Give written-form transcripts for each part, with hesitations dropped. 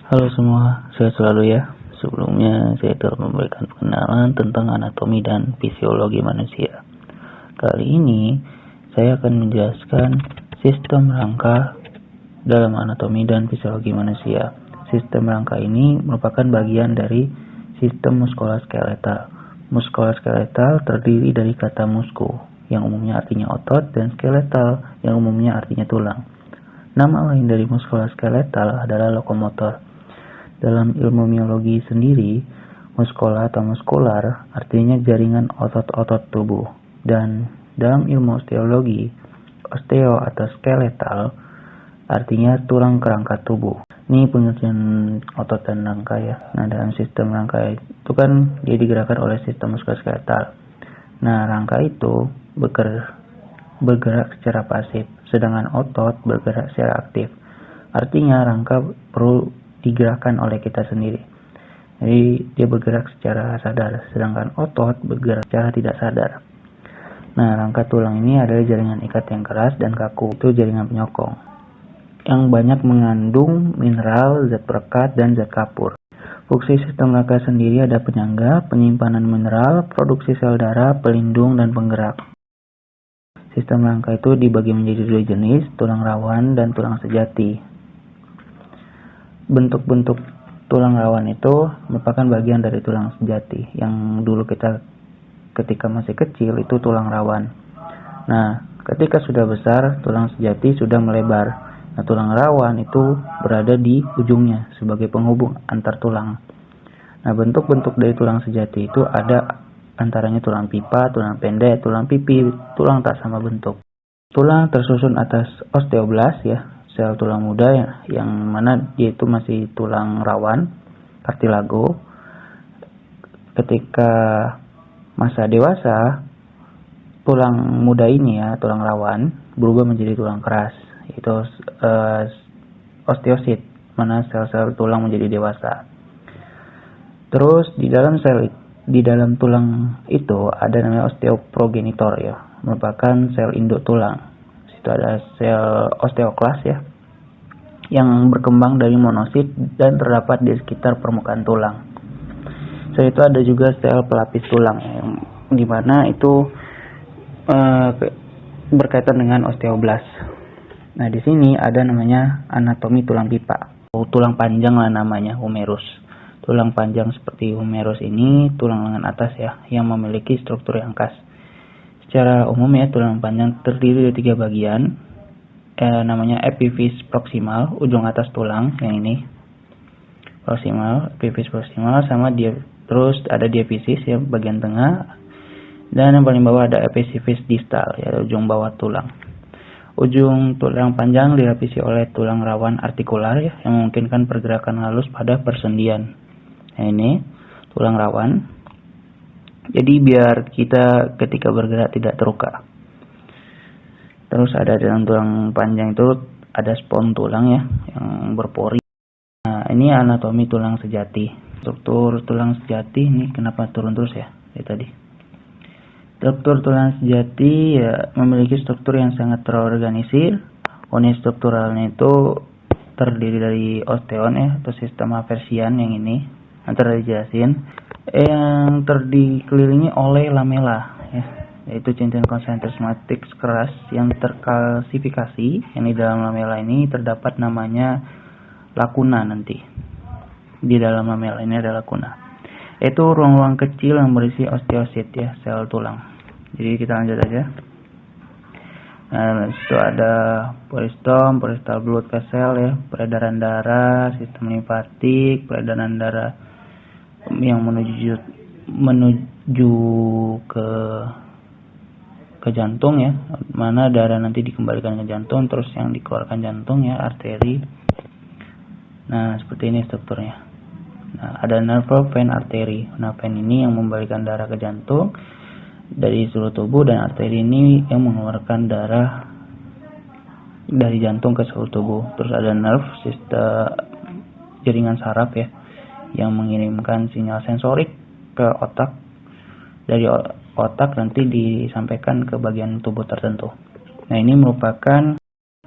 Halo semua, sehat selalu ya. Sebelumnya saya telah memberikan pengenalan tentang anatomi dan fisiologi manusia. Kali ini saya akan menjelaskan sistem rangka dalam anatomi dan fisiologi manusia. Sistem rangka ini merupakan bagian dari sistem muskuloskeletal. Muskuloskeletal terdiri dari kata musku, yang umumnya artinya otot, dan skeletal, yang umumnya artinya tulang. Nama lain dari muskuloskeletal adalah lokomotor. Dalam ilmu miologi sendiri, muskula atau muskular artinya jaringan otot-otot tubuh. Dan dalam ilmu osteologi, osteo atau skeletal artinya tulang kerangka tubuh. Ini pengertian otot dan rangka ya. Nah, dalam sistem rangka itu kan dia digerakkan oleh sistem muskuloskeletal. Nah, rangka itu bergerak secara pasif, sedangkan otot bergerak secara aktif. Artinya rangka perlu digerakkan oleh kita sendiri. Jadi dia bergerak secara sadar, sedangkan otot bergerak secara tidak sadar. Nah, rangka tulang ini adalah jaringan ikat yang keras dan kaku. Itu jaringan penyokong yang banyak mengandung mineral, zat perekat, dan zat kapur. Fungsi sistem rangka sendiri ada penyangga, penyimpanan mineral, produksi sel darah, pelindung, dan penggerak. Sistem rangka itu dibagi menjadi dua jenis, tulang rawan dan tulang sejati. Bentuk-bentuk tulang rawan itu merupakan bagian dari tulang sejati. Yang dulu kita ketika masih kecil itu tulang rawan. Nah, ketika sudah besar, tulang sejati sudah melebar. Nah, tulang rawan itu berada di ujungnya sebagai penghubung antar tulang. Nah, bentuk-bentuk dari tulang sejati itu ada antaranya tulang pipa, tulang pendek, tulang pipi, tulang tak sama bentuk. Tulang tersusun atas osteoblas ya, sel tulang muda yang mana dia itu masih tulang rawan, kartilago. Ketika masa dewasa, tulang muda ini ya, tulang rawan berubah menjadi tulang keras, yaitu osteosit, mana sel-sel tulang menjadi dewasa. Terus di dalam tulang itu ada namanya osteoprogenitor ya, merupakan sel induk tulang. Situ ada sel osteoklas ya, yang berkembang dari monosit dan terdapat di sekitar permukaan tulang. Selain itu ada juga sel pelapis tulang, yang dimana itu berkaitan dengan osteoblas. Nah, di sini ada namanya anatomi tulang pipa, tulang panjang lah namanya, humerus. Tulang panjang seperti humerus ini tulang lengan atas ya, yang memiliki struktur yang khas. Secara umum ya, tulang panjang terdiri dari 3 bagian. Namanya epiphysis proximal, ujung atas tulang yang ini. Proximal, epiphysis proximal, sama dia terus ada diaphysis ya, bagian tengah. Dan yang paling bawah ada epiphysis distal ya, ujung bawah tulang. Ujung tulang panjang dilapisi oleh tulang rawan artikular ya, yang memungkinkan pergerakan halus pada persendian. Nah, ini tulang rawan. Jadi biar kita ketika bergerak tidak terluka. Terus ada dalam tulang panjang itu ada spons tulang ya, yang berpori. Nah, ini anatomi tulang sejati. Struktur tulang sejati ini kenapa turun terus ya dari tadi. Struktur tulang sejati ya memiliki struktur yang sangat terorganisir. Unit strukturalnya itu terdiri dari osteon ya, atau sistem aversian yang ini. Nanti dijelasin. Yang dikelilingi oleh lamela ya, yaitu cincin konsentris matriks keras yang terkalsifikasi. Yang di dalam lamela ini terdapat namanya lakuna. Nanti di dalam lamela ini ada lakuna, yaitu ruang-ruang kecil yang berisi osteosit ya, sel tulang. Jadi kita lanjut aja. Nah, itu ada peristom, peristal blood vessel ya, peredaran darah, sistem limfatik, peredaran darah yang menuju ke jantung ya, mana darah nanti dikembalikan ke jantung, terus yang dikeluarkan jantung ya, arteri. Nah, seperti ini strukturnya. Nah, ada nerve, vein, arteri. Nah, vein ini yang membalikan darah ke jantung dari seluruh tubuh, dan arteri ini yang mengeluarkan darah dari jantung ke seluruh tubuh. Terus ada nerve, sistem jaringan saraf ya, yang mengirimkan sinyal sensorik ke otak. Dari otak nanti disampaikan ke bagian tubuh tertentu. Nah, ini merupakan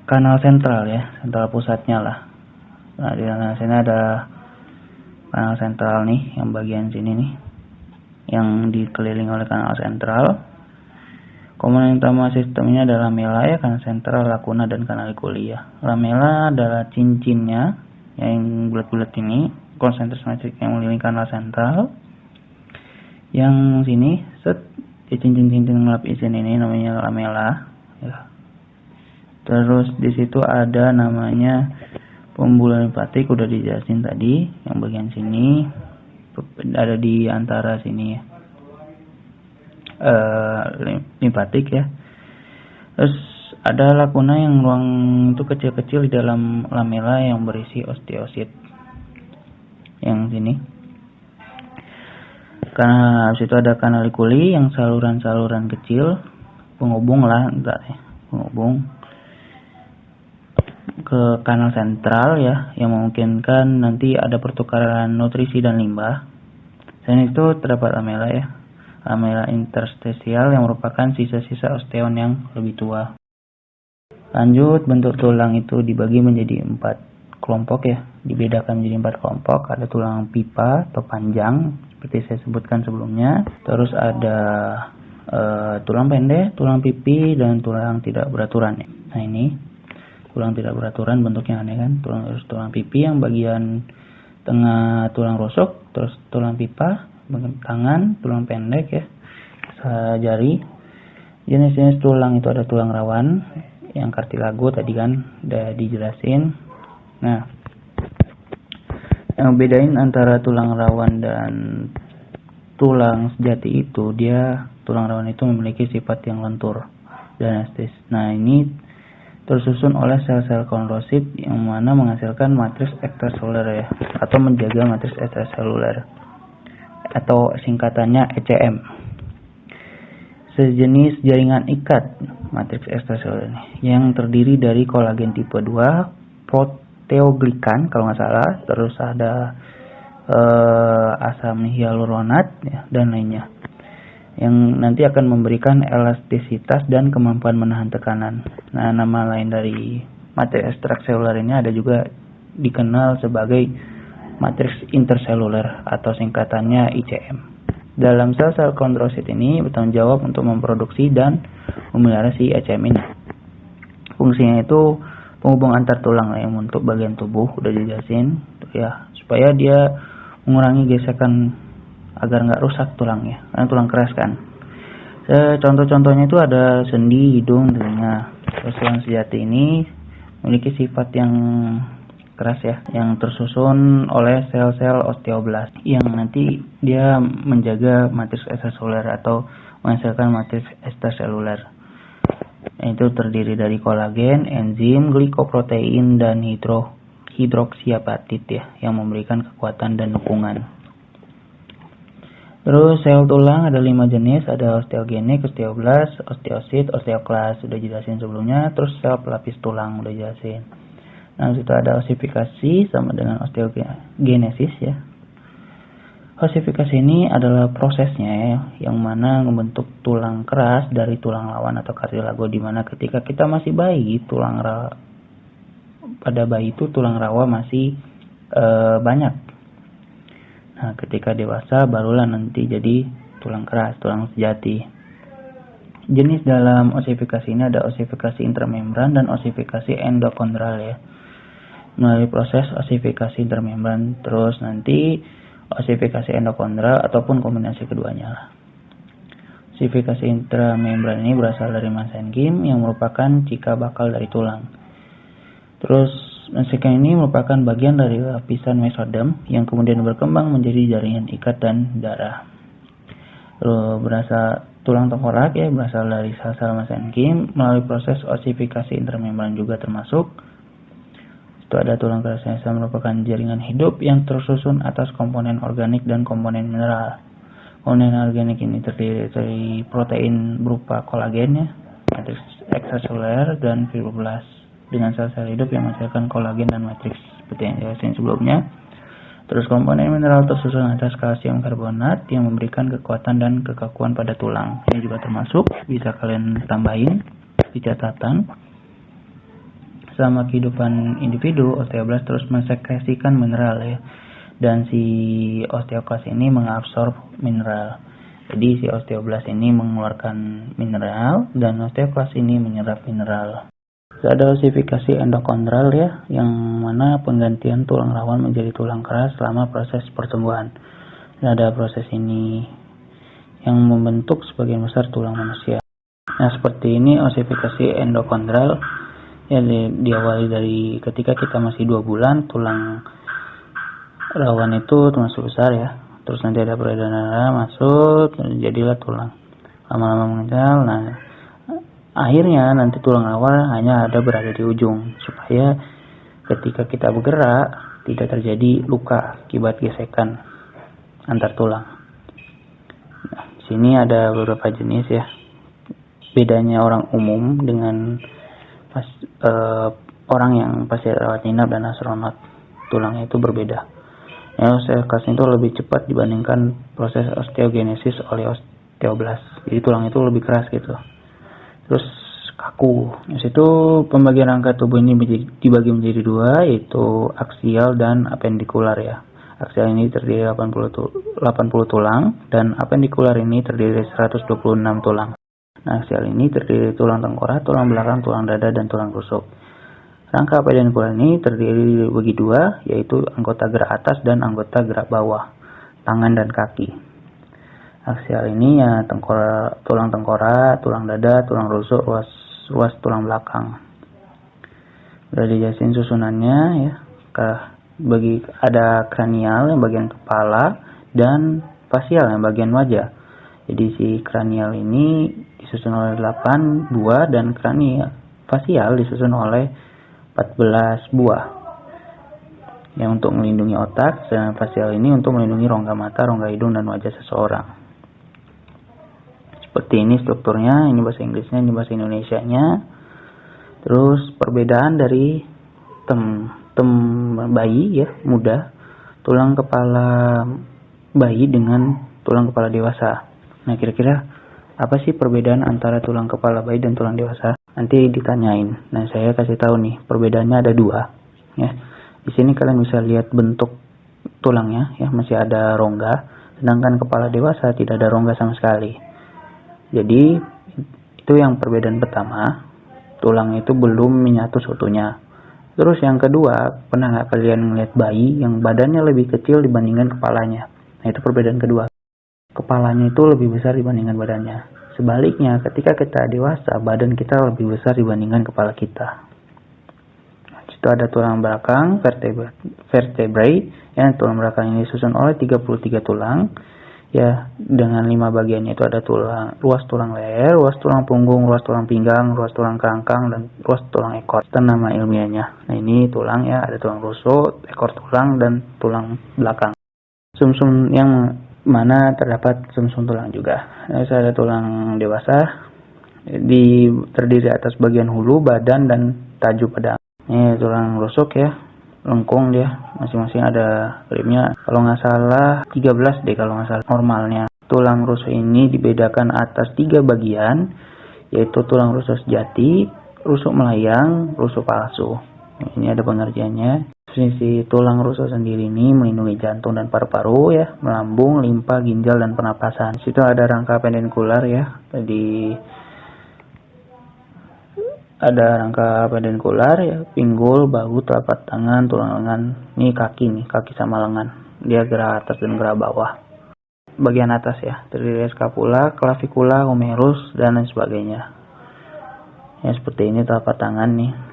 kanal sentral ya, sentral pusatnya lah. Nah, di sini ada kanal sentral nih, yang bagian sini nih, yang dikelilingi oleh kanal sentral. Komponen utama sistemnya adalah lamela ya, kanal sentral, lakuna, dan kanalikuli ya. Lamela adalah cincinnya yang bulat-bulat ini, konsentrasi matrik yang mengelilingi kanal sentral. Yang sini, di cincin-cincin lapis ini namanya lamela ya. Terus di situ ada namanya pembuluh limfatik, udah dijelasin tadi. Yang bagian sini ada di antara sini ya, limfatik ya. Terus ada lakuna yang ruang itu kecil-kecil di dalam lamela yang berisi osteosit. Yang sini. Karena habis itu ada kanalikuli yang saluran-saluran kecil penghubung lah, penghubung ke kanal sentral ya, yang memungkinkan nanti ada pertukaran nutrisi dan limbah. Selain itu terdapat lamela ya, lamela interstisial yang merupakan sisa-sisa osteon yang lebih tua. Lanjut, bentuk tulang itu dibagi menjadi 4 kelompok ya, dibedakan menjadi 4 kelompok. Ada tulang pipa atau panjang seperti saya sebutkan sebelumnya. Terus ada tulang pendek, tulang pipi, dan tulang tidak beraturan ya. Nah, ini tulang tidak beraturan bentuknya aneh kan, tulang pipi yang bagian tengah tulang rusuk, terus tulang pipa bagian tangan, tulang pendek ya, jari. Jenis-jenis tulang itu ada tulang rawan yang kartilago tadi kan udah dijelasin. Nah, yang bedain antara tulang rawan dan tulang sejati itu, dia tulang rawan itu memiliki sifat yang lentur dan elastis. Nah, ini tersusun oleh sel-sel kondrosit yang mana menghasilkan matriks ekstraseluler ya, atau menjaga matriks ekstraseluler, atau singkatannya ECM. Sejenis jaringan ikat matriks ekstraseluler yang terdiri dari kolagen tipe 2, proteoglikan kalau nggak salah, terus ada asam hyaluronat ya, dan lainnya, yang nanti akan memberikan elastisitas dan kemampuan menahan tekanan. Nah, nama lain dari matriks ekstraseluler ini ada juga dikenal sebagai matriks interseluler atau singkatannya ICM. Dalam sel-sel kondrosit ini bertanggung jawab untuk memproduksi dan memelihara si ICM ini. Fungsinya itu penghubung antar tulang yang untuk bagian tubuh, udah dijelasin ya, supaya dia mengurangi gesekan agar nggak rusak tulangnya, karena tulang keras kan. Contoh-contohnya itu ada sendi, hidung, telinga. Terus tulang sejati ini memiliki sifat yang keras ya, yang tersusun oleh sel-sel osteoblast yang nanti dia menjaga matriks ekstraseluler atau menghasilkan matriks ekstraseluler. Itu terdiri dari kolagen, enzim, glikoprotein, dan hidroksiapatid ya, yang memberikan kekuatan dan dukungan. Terus sel tulang ada 5 jenis, ada osteogenik, osteoblast, osteosit, osteoklas, sudah jelasin sebelumnya. Terus sel pelapis tulang udah jelasin. Nah, situ ada osifikasi sama dengan osteogenesis ya. Osifikasi ini adalah prosesnya ya, yang mana membentuk tulang keras dari tulang lawan atau kartilago, di mana ketika kita masih bayi, pada bayi itu tulang rawa masih banyak. Nah, ketika dewasa barulah nanti jadi tulang keras, tulang sejati. Jenis dalam osifikasi ini ada osifikasi intramembran dan osifikasi endokondral ya. Melalui proses osifikasi intermembran, terus nanti osifikasi endokondral ataupun kombinasi keduanya lah. Osifikasi intramembran ini berasal dari mesenchyme yang merupakan cikal bakal dari tulang. Terus mesenchyme ini merupakan bagian dari lapisan mesoderm yang kemudian berkembang menjadi jaringan ikat dan darah. Lalu berasal tulang tengkorak ya, berasal dari sel-sel mesenchyme melalui proses osifikasi intermembran juga termasuk. Itu ada tulang keras yang merupakan jaringan hidup yang tersusun atas komponen organik dan komponen mineral. Komponen organik ini terdiri dari protein berupa kolagen ya, matriks ekstraseluler, dan fibroblast dengan sel-sel hidup yang menghasilkan kolagen dan matriks seperti yang dijelasin sebelumnya. Terus komponen mineral tersusun atas kalsium karbonat yang memberikan kekuatan dan kekakuan pada tulang. Ini juga termasuk, bisa kalian tambahin di catatan. Selama kehidupan individu, osteoblast terus mensekresikan mineral ya. Dan si osteoklas ini mengabsorb mineral. Jadi si osteoblast ini mengeluarkan mineral dan osteoklas ini menyerap mineral. Ada osifikasi endokondral ya, yang mana penggantian tulang rawan menjadi tulang keras selama proses pertumbuhan. Dan ada proses ini yang membentuk sebagian besar tulang manusia. Nah, seperti ini osifikasi endokondral ya, diawali dari ketika kita masih 2 bulan, tulang rawan itu termasuk besar ya. Terus nanti ada peredaran darah masuk, jadilah tulang. Lama-lama mengencal. Nah, akhirnya nanti tulang rawan hanya ada berada di ujung, supaya ketika kita bergerak tidak terjadi luka akibat gesekan antar tulang. Nah, di sini ada beberapa jenis ya. Bedanya orang umum dengan orang yang pasien rawat inap dan astronot, tulangnya itu berbeda. Ya, osteoklas itu lebih cepat dibandingkan proses osteogenesis oleh osteoblast. Jadi tulang itu lebih keras gitu. Terus kaku. Di situ pembagian rangka tubuh ini dibagi menjadi 2, yaitu aksial dan apendikular ya. Aksial ini terdiri 80 tulang dan apendikular ini terdiri 126 tulang. Nah, aksial ini terdiri tulang tengkorak, tulang belakang, tulang dada, dan tulang rusuk. Rangka apendikular ini terdiri bagi 2, yaitu anggota gerak atas dan anggota gerak bawah, tangan dan kaki. Aksial ini ya tulang tengkorak, tulang dada, tulang rusuk, ruas tulang belakang. Udah dijelasin susunannya ya. Ada kranial yang bagian kepala dan fasial yang bagian wajah. Jadi si kranial ini disusun oleh 8 buah dan kranial fasial disusun oleh 14 buah. Yang untuk melindungi otak, sedangkan fasial ini untuk melindungi rongga mata, rongga hidung, dan wajah seseorang. Seperti ini strukturnya, ini bahasa Inggrisnya, ini bahasa Indonesianya. Terus perbedaan dari bayi ya, muda, tulang kepala bayi dengan tulang kepala dewasa. Nah, kira-kira apa sih perbedaan antara tulang kepala bayi dan tulang dewasa? Nanti ditanyain. Nah, saya kasih tahu nih, perbedaannya ada 2 ya. Di sini kalian bisa lihat bentuk tulangnya ya, masih ada rongga, sedangkan kepala dewasa tidak ada rongga sama sekali. Jadi itu yang perbedaan pertama, tulang itu belum menyatu seutuhnya. Terus yang kedua, pernah nggak kalian melihat bayi yang badannya lebih kecil dibandingkan kepalanya? Nah, itu perbedaan kedua. Kepalanya itu lebih besar dibandingkan badannya. Sebaliknya, ketika kita dewasa, badan kita lebih besar dibandingkan kepala kita. Nah, situ ada tulang belakang, vertebrae, ya, tulang belakang ini disusun oleh 33 tulang. Ya, dengan 5 bagiannya itu ada ruas tulang leher, ruas tulang punggung, ruas tulang pinggang, ruas tulang kerangkang, dan ruas tulang ekor. Itu nama ilmiahnya. Nah, ini tulang ya, ada tulang rusuk, ekor tulang, dan tulang belakang. Sumsum yang mana terdapat sumsum tulang juga. Nah, ada tulang dewasa, terdiri atas bagian hulu, badan, dan taju pada. Ini tulang rusuk ya, lengkung dia, masing-masing ada ribnya. Kalau nggak salah 13 deh kalau nggak salah normalnya. Tulang rusuk ini dibedakan atas 3 bagian, yaitu tulang rusuk sejati, rusuk melayang, rusuk palsu. Ini ada pengertiannya. Fungsi tulang rusuk sendiri ini melindungi jantung dan paru-paru ya, melambung, limpa, ginjal, dan pernapasan. Di situ ada rangka apendikular ya. Tadi ada rangka apendikular ya, pinggul, bahu, telapak tangan, tulang lengan. Ini kaki sama lengan. Dia gerak atas dan gerak bawah. Bagian atas ya, terdiri dari skapula, klavikula, humerus, dan lain sebagainya. Ya, seperti ini telapak tangan nih.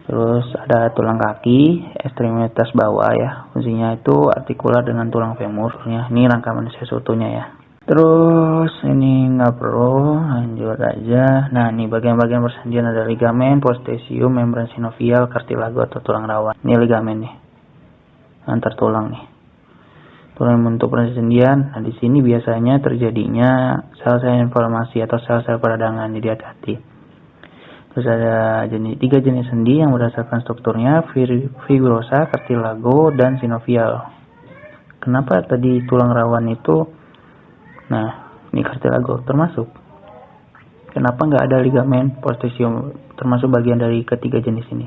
Terus ada tulang kaki, ekstremitas bawah ya. Fungsinya itu artikular dengan tulang femur ya. Ini rangka manusia seutuhnya ya. Terus ini nggak perlu, lanjut aja. Nah, ini bagian-bagian persendian ada ligamen, postesium, membran sinovial, kartilago atau tulang rawan. Ini ligamen nih, antar tulang nih. Tulang bentuk persendian. Nah, di sini biasanya terjadinya sel-sel inflamasi atau sel-sel peradangan. Jadi hati-hati. Terus ada 3 jenis sendi yang berdasarkan strukturnya, fibrosa, kartilago, dan sinovial. Kenapa tadi tulang rawan itu? Nah, ini kartilago termasuk. Kenapa nggak ada ligamen, postesium, termasuk bagian dari ketiga jenis ini.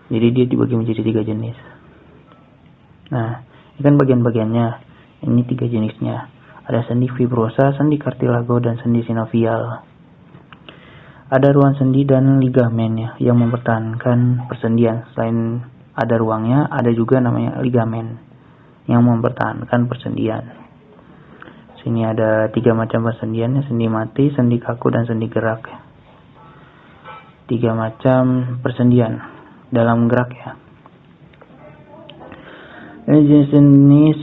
Jadi dia dibagi menjadi 3 jenis. Nah, ini kan bagian-bagiannya. Ini 3 jenisnya. Ada sendi fibrosa, sendi kartilago, dan sendi sinovial. Ada ruang sendi dan ligamen ya, yang mempertahankan persendian. Selain ada ruangnya, ada juga namanya ligamen yang mempertahankan persendian. Sini ada 3 macam persendian, sendi mati, sendi kaku, dan sendi gerak. 3 macam persendian dalam gerak ya. Ini jenis-jenis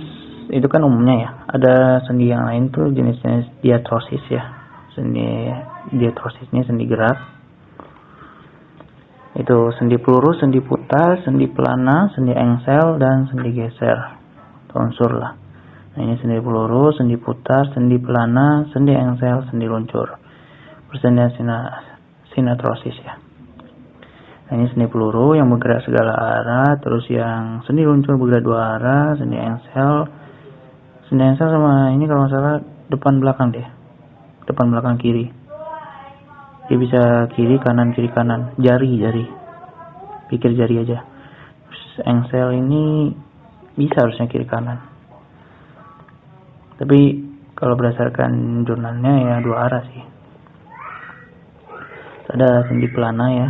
itu kan umumnya ya. Ada sendi yang lain tuh jenis-jenis diatrosis ya. Sendi diatrosis ini sendi gerak. Itu sendi peluru, sendi putar, sendi pelana, sendi engsel, dan sendi geser. Itu unsur lah. Nah, ini sendi peluru, sendi putar, sendi pelana, sendi engsel, sendi luncur. Persendian sinatrosis ya. Nah, ini sendi peluru yang bergerak segala arah, terus yang sendi luncur bergerak 2 arah, sendi engsel sama ini kalau nggak salah depan belakang deh, depan belakang kiri. Dia bisa kiri kanan, jari, pikir jari aja. Terus engsel ini bisa harusnya kiri kanan. Tapi kalau berdasarkan jurnalnya ya 2 arah sih. Ada sendi pelana ya,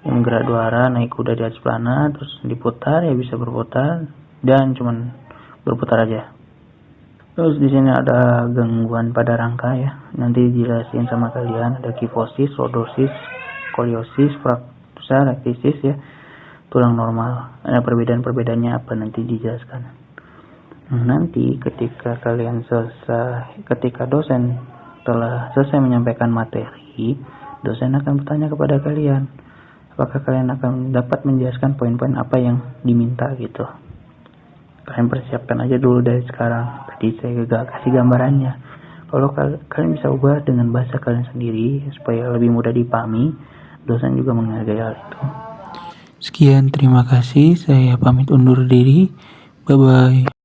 yang bergerak 2 arah, naik kuda di atas pelana, terus diputar ya bisa berputar dan cuman berputar aja. Terus di sini ada gangguan pada rangka ya. Nanti dijelasin sama kalian, ada kifosis, lordosis, skoliosis, fraktur rektisis ya, tulang normal. Ada perbedaan-perbedaannya apa nanti dijelaskan. Nanti ketika dosen telah selesai menyampaikan materi, dosen akan bertanya kepada kalian, apakah kalian akan dapat menjelaskan poin-poin apa yang diminta gitu. Kalian persiapkan aja dulu dari sekarang. Tadi saya gak kasih gambarannya. Kalau kalian bisa ubah dengan bahasa kalian sendiri supaya lebih mudah dipahami, dosen juga menghargai hal itu. Sekian, terima kasih. Saya pamit undur diri. Bye-bye.